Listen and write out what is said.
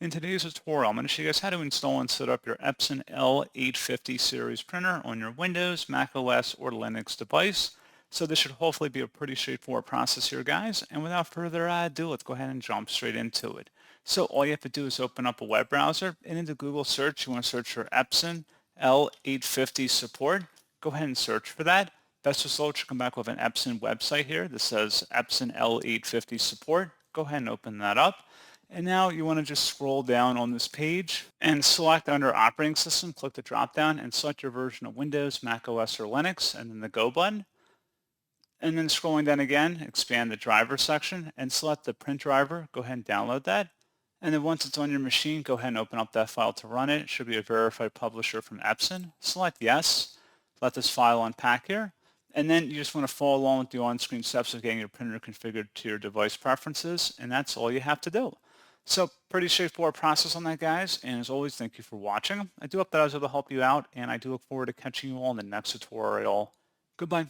In today's tutorial, I'm going to show you guys how to install and set up your Epson L850 series printer on your Windows, Mac OS, or Linux device. So this should hopefully be a pretty straightforward process here, guys. And without further ado, let's go ahead and jump straight into it. So all you have to do is open up a web browser, and into Google search, you want to search for Epson L850 support. Go ahead and search for that. Best result should come back with an Epson website here that says Epson L850 support. Go ahead and open that up. And now you want to just scroll down on this page and select under operating system, click the drop down and select your version of Windows, Mac OS, or Linux, and then the Go button. And then scrolling down again, expand the driver section and select the print driver. Go ahead and download that. And then once it's on your machine, go ahead and open up that file to run it. It should be a verified publisher from Epson. Select yes. Let this file unpack here. And then you just want to follow along with the on-screen steps of getting your printer configured to your device preferences. And that's all you have to do. So pretty straightforward process on that, guys. And as always, thank you for watching. I do hope that I was able to help you out, and I do look forward to catching you all in the next tutorial. Goodbye.